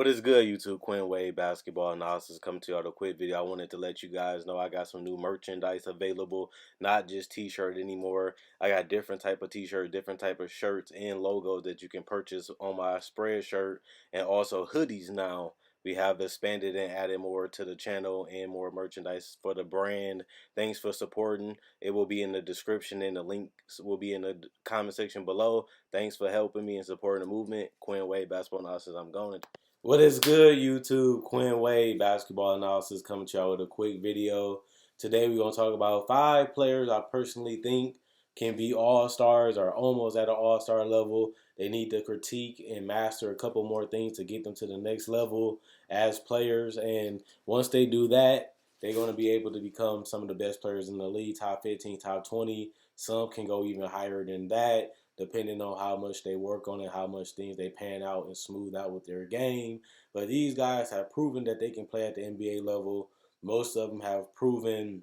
is good, YouTube? Quinn Wade Basketball Analysis coming to you with a quick video. I wanted to let you guys know I got some new merchandise available, not just t-shirt anymore. I got different type of t-shirt, different type of shirts and logos that you can purchase on my spread shirt, and also hoodies now. We have expanded and added more to the channel and more merchandise for the brand. Thanks for supporting. It will be in the description and the links will be in the comment section below. Thanks for helping me and supporting the movement. Quinn Wade Basketball Analysis. I'm going. What is good, YouTube? Quinn Wade Basketball Analysis coming to y'all with a quick video. Today we're going to talk about 5 players I personally think can be all-stars or almost at an all-star level. They need to critique and master a couple more things to get them to the next level as players. And once they do that, they're going to be able to become some of the best players in the league, top 15, top 20. Some can go even higher than that, depending on how much they work on it, how much things they pan out and smooth out with their game. But these guys have proven that they can play at the NBA level. Most of them have proven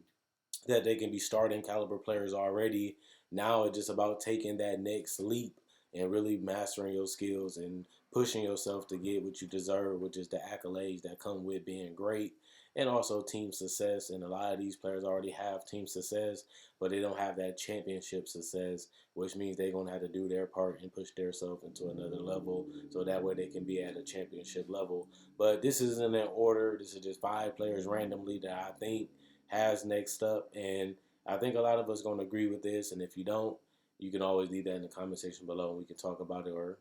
that they can be starting caliber players already. Now it's just about taking that next leap and really mastering your skills and pushing yourself to get what you deserve, which is the accolades that come with being great and also team success. And a lot of these players already have team success, but they don't have that championship success, which means they're going to have to do their part and push themselves into another level so that way they can be at a championship level. But this isn't in order. This is just 5 players randomly that I think has next up, and I think a lot of us going to agree with this. And if you don't, you can always leave that in the comment section below and we can talk about it, or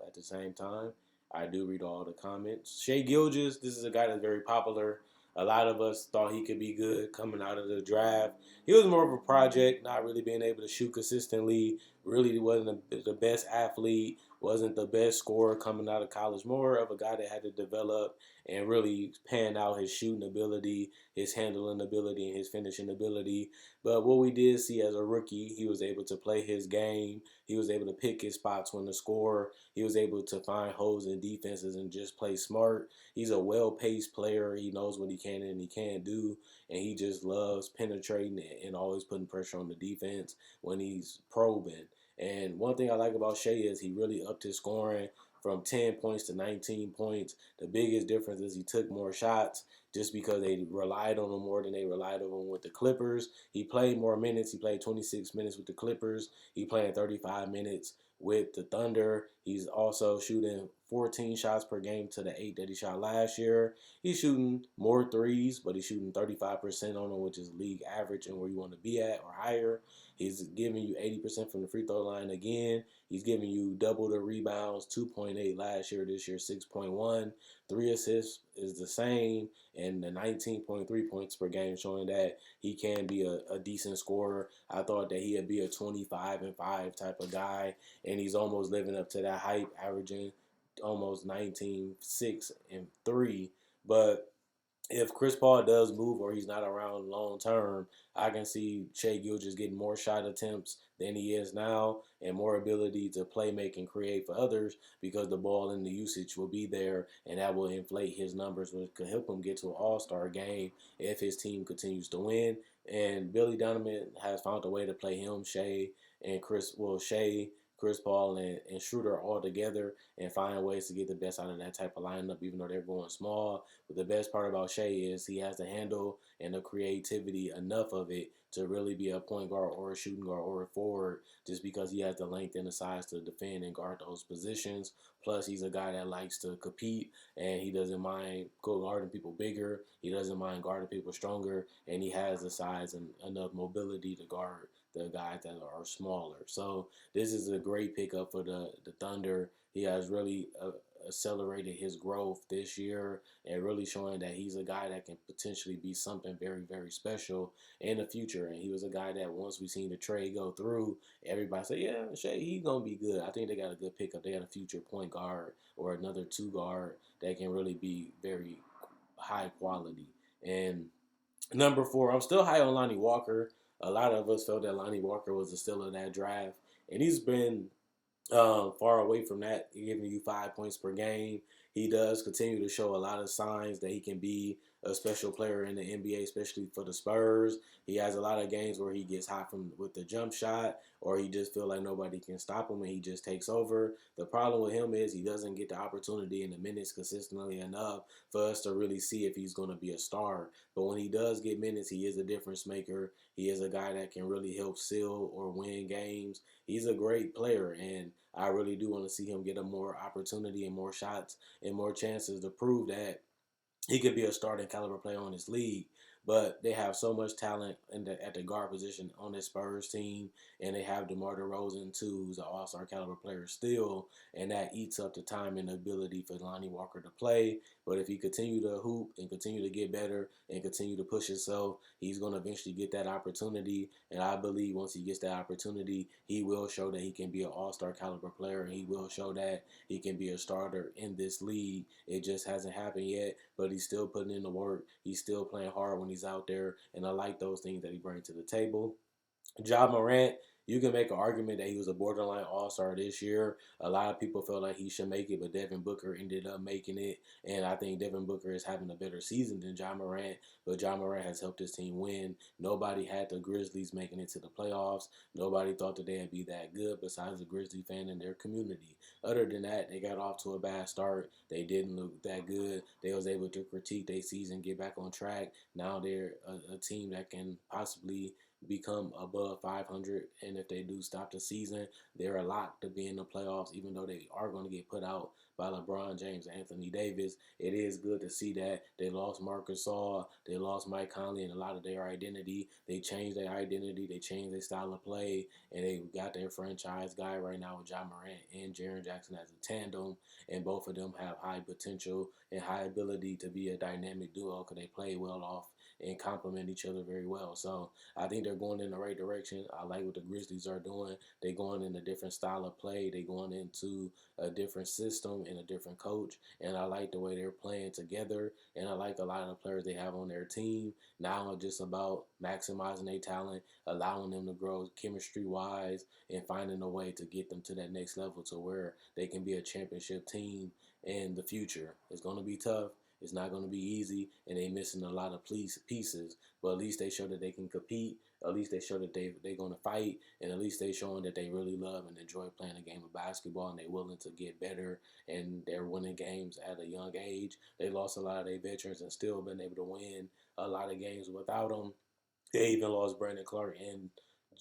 at the same time, I do read all the comments. Shai Gilgeous, this is a guy that's very popular. A lot of us thought he could be good coming out of the draft. He was more of a project, not really being able to shoot consistently. Really wasn't the best athlete, wasn't the best scorer coming out of college. More of a guy that had to develop and really pan out his shooting ability, his handling ability, and his finishing ability. But what we did see as a rookie, he was able to play his game. He was able to pick his spots when to score. He was able to find holes in defenses and just play smart. He's a well-paced player. He knows what he can and he can't do, and he just loves penetrating and always putting pressure on the defense when he's probing. And one thing I like about Shai is he really upped his scoring from 10 points to 19 points. The biggest difference is he took more shots just because they relied on him more than they relied on him with the Clippers. He played more minutes. He played 26 minutes with the Clippers. He played 35 minutes with the Thunder. He's also shooting 14 shots per game to the 8 that he shot last year. He's shooting more threes, but he's shooting 35% on them, which is league average and where you want to be at or higher. He's giving you 80% from the free throw line again. He's giving you double the rebounds, 2.8 last year, this year 6.1. 3 assists is the same, and the 19.3 points per game, showing that he can be a decent scorer. I thought that he'd be a 25-5 type of guy, and he's almost living up to that hype, averaging almost 19, 6, and 3. But if Chris Paul does move or he's not around long term, I can see Shai Gilgeous getting more shot attempts than he is now and more ability to play, make, and create for others because the ball and the usage will be there, and that will inflate his numbers, which could help him get to an all-star game if his team continues to win. And Billy Donovan has found a way to play him, Shai, and Shai, Chris Paul, and Schroeder all together and find ways to get the best out of that type of lineup, even though they're going small. But the best part about Shai is he has the handle and the creativity, enough of it, to really be a point guard or a shooting guard or a forward, just because he has the length and the size to defend and guard those positions. Plus, he's a guy that likes to compete, and he doesn't mind guarding people bigger. He doesn't mind guarding people stronger, and he has the size and enough mobility to guard the guys that are smaller. So this is a great pickup for the Thunder. He has really accelerated his growth this year and really showing that he's a guy that can potentially be something very, very special in the future. And he was a guy that once we seen the trade go through, everybody said, yeah, Shai, he's going to be good. I think they got a good pickup. They got a future point guard or another 2 guard that can really be very high quality. And number 4, I'm still high on Lonnie Walker. A lot of us felt that Lonnie Walker was the steal of that draft, and he's been far away from that, giving you 5 points per game. He does continue to show a lot of signs that he can be a special player in the NBA, especially for the Spurs. He has a lot of games where he gets hot from with the jump shot, or he just feel like nobody can stop him and he just takes over. The problem with him is he doesn't get the opportunity and the minutes consistently enough for us to really see if he's going to be a star. But when he does get minutes, he is a difference maker. He is a guy that can really help seal or win games. He's a great player, and I really do want to see him get a more opportunity and more shots and more chances to prove that he could be a starting caliber player on this league. But they have so much talent at the guard position on this Spurs team, and they have DeMar DeRozan too, who's an All-Star caliber player still, and that eats up the time and the ability for Lonnie Walker to play. But if he continue to hoop and continue to get better and continue to push himself, he's going to eventually get that opportunity. And I believe once he gets that opportunity, he will show that he can be an All-Star caliber player, and he will show that he can be a starter in this league. It just hasn't happened yet, but he's still putting in the work. He's still playing hard when he's out there, and I like those things that he brings to the table. Ja Morant, you can make an argument that he was a borderline All Star this year. A lot of people felt like he should make it, but Devin Booker ended up making it, and I think Devin Booker is having a better season than Ja Morant. But Ja Morant has helped his team win. Nobody had the Grizzlies making it to the playoffs. Nobody thought that they'd be that good besides the Grizzly fan in their community. Other than that, they got off to a bad start. They didn't look that good. They was able to critique their season, get back on track. Now they're a team that can possibly become above 500, and if they do stop the season, they're a lock to be in the playoffs, even though they are going to get put out by LeBron James and Anthony Davis. It is good to see that they lost Marc Gasol, they lost Mike Conley, and a lot of their identity. They changed their identity, they changed their style of play, and they got their franchise guy right now with Ja Morant and Jaren Jackson as a tandem, and both of them have high potential and high ability to be a dynamic duo because they play well off and complement each other very well. So I think they're going in the right direction. I like what the Grizzlies are doing. They're going in a different style of play. They're going into a different system and a different coach. And I like the way they're playing together. And I like a lot of the players they have on their team. Now it's just about maximizing their talent, allowing them to grow chemistry wise, and finding a way to get them to that next level to where they can be a championship team in the future. It's going to be tough. It's not going to be easy, and they're missing a lot of pieces. But at least they show that they can compete. At least they show that they're going to fight, and at least they're showing that they really love and enjoy playing a game of basketball, and they're willing to get better, and they're winning games at a young age. They lost a lot of their veterans and still been able to win a lot of games without them. They even lost Brandon Clark and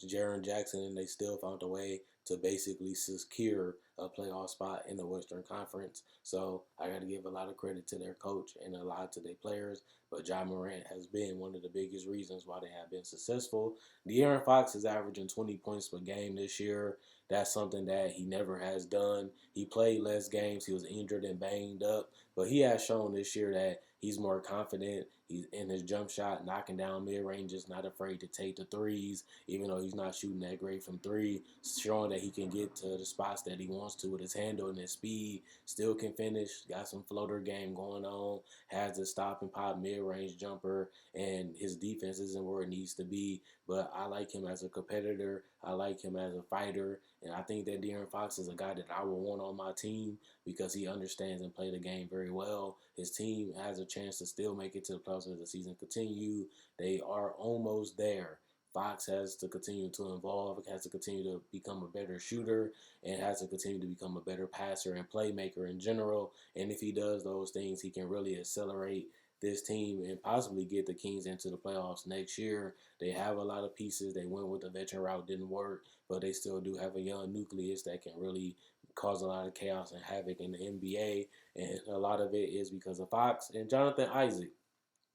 Jaren Jackson, and they still found a way to basically secure a playoff spot in the Western Conference. So I got to give a lot of credit to their coach and a lot to their players. But Ja Morant has been one of the biggest reasons why they have been successful. De'Aaron Fox is averaging 20 points per game this year. That's something that he never has done. He played less games. He was injured and banged up. But he has shown this year that he's more confident. He's in his jump shot, knocking down mid ranges, not afraid to take the threes, even though he's not shooting that great from three, showing that he can get to the spots that he wants to with his handle and his speed. Still can finish, got some floater game going on, has a stop and pop mid range jumper, and his defense isn't where it needs to be. But I like him as a competitor. I like him as a fighter. And I think that De'Aaron Fox is a guy that I would want on my team because he understands and play the game very well. His team has a chance to still make it to the playoffs as the season continues. They are almost there. Fox has to continue to evolve, has to continue to become a better shooter, and has to continue to become a better passer and playmaker in general. And if he does those things, he can really accelerate this team and possibly get the Kings into the playoffs next year. They have a lot of pieces. They went with the veteran route, didn't work, but they still do have a young nucleus that can really cause a lot of chaos and havoc in the NBA. And a lot of it is because of Fox and Jonathan Isaac.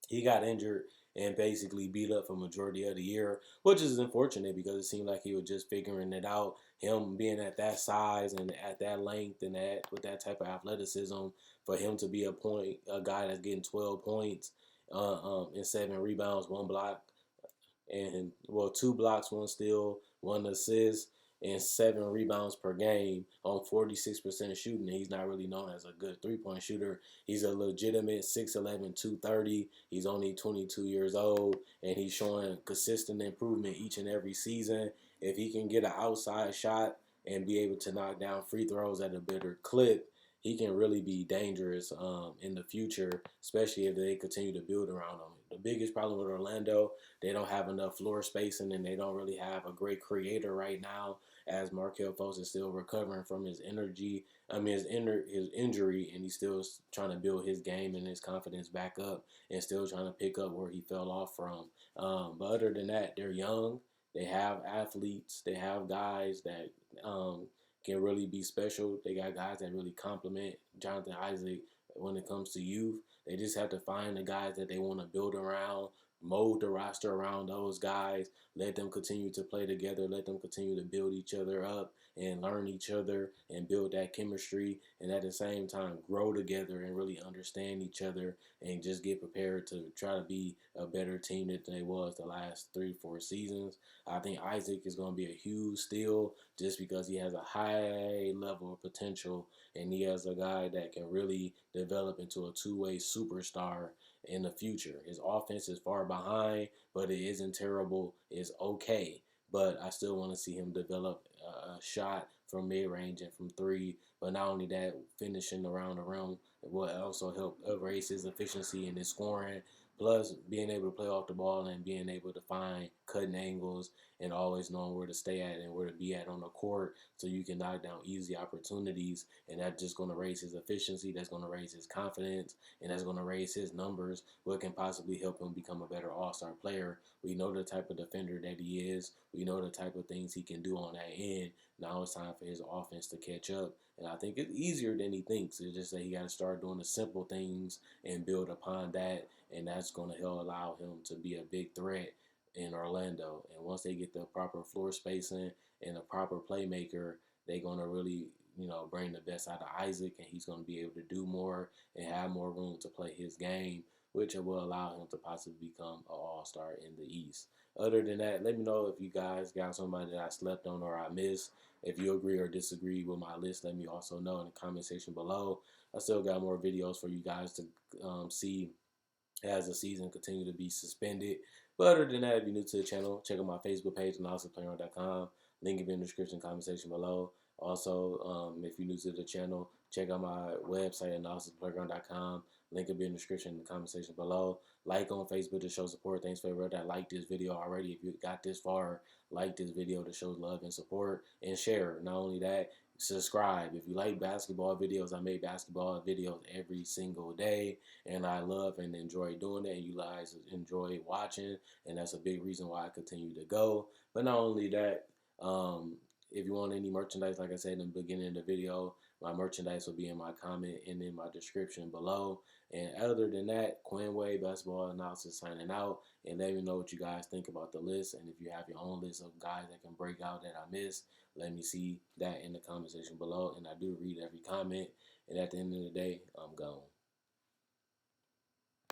He got injured and basically beat up for majority of the year, which is unfortunate because it seemed like he was just figuring it out. Him being at that size and at that length and that with that type of athleticism, for him to be a guy that's getting 12 points, and 7 rebounds, 1 block, and well, 2 blocks, 1 steal, 1 assist, and 7 rebounds per game on 46% shooting. He's not really known as a good 3 point shooter. He's a legitimate 6'11", 230. He's only 22 years old, and he's showing consistent improvement each and every season. If he can get an outside shot and be able to knock down free throws at a better clip, he can really be dangerous in the future, especially if they continue to build around him. The biggest problem with Orlando, they don't have enough floor spacing, and they don't really have a great creator right now, as Markelle Fultz is still recovering from his his injury, and he's still trying to build his game and his confidence back up, and still trying to pick up where he fell off from. But other than that, they're young. They have athletes. They have guys that can really be special. They got guys that really complement Jonathan Isaac when it comes to youth. They just have to find the guys that they want to build around, mold the roster around those guys, let them continue to play together, let them continue to build each other up and learn each other and build that chemistry, and at the same time grow together and really understand each other and just get prepared to try to be a better team than they was the last 3-4 seasons. I think Isaac is going to be a huge steal just because he has a high level of potential, and he has a guy that can really develop into a two-way superstar in the future. His offense is far behind, but it isn't terrible. It's okay. But I still want to see him develop a shot from mid-range and from three. But not only that, finishing around the rim will also help raise his efficiency and his scoring. Plus, being able to play off the ball and being able to find cutting angles and always knowing where to stay at and where to be at on the court so you can knock down easy opportunities. And that's just going to raise his efficiency. That's going to raise his confidence. And that's going to raise his numbers, what can possibly help him become a better all-star player. We know the type of defender that he is. We know the type of things he can do on that end. Now it's time for his offense to catch up. And I think it's easier than he thinks. It's just that he got to start doing the simple things and build upon that. And that's going to help allow him to be a big threat in Orlando. And once they get the proper floor spacing and a proper playmaker, they're going to really, bring the best out of Isaac, and he's going to be able to do more and have more room to play his game, which will allow him to possibly become an all-star in the East. Other than that, let me know if you guys got somebody that I slept on or I missed. If you agree or disagree with my list, let me also know in the comment section below. I still got more videos for you guys to see as the season continue to be suspended. But other than that, if you're new to the channel, check out my Facebook page, analysisplayground.com. Link in the description, comment section below. Also, if you're new to the channel, check out my website, analysisplayground.com. Link will be in the description in the comment section below. Like on Facebook to show support. Thanks for everyone that liked this video already. If you got this far, like this video to show love and support, and share. Not only that, subscribe. If you like basketball videos, I make basketball videos every single day, and I love and enjoy doing it, and you guys enjoy watching, and that's a big reason why I continue to go. But not only that, if you want any merchandise, like I said in the beginning of the video, my merchandise will be in my comment and in my description below. And other than that, Quinn Wade Basketball Analysis signing out. And let me know what you guys think about the list. And if you have your own list of guys that can break out that I missed, let me see that in the comment section below. And I do read every comment. And at the end of the day, I'm gone.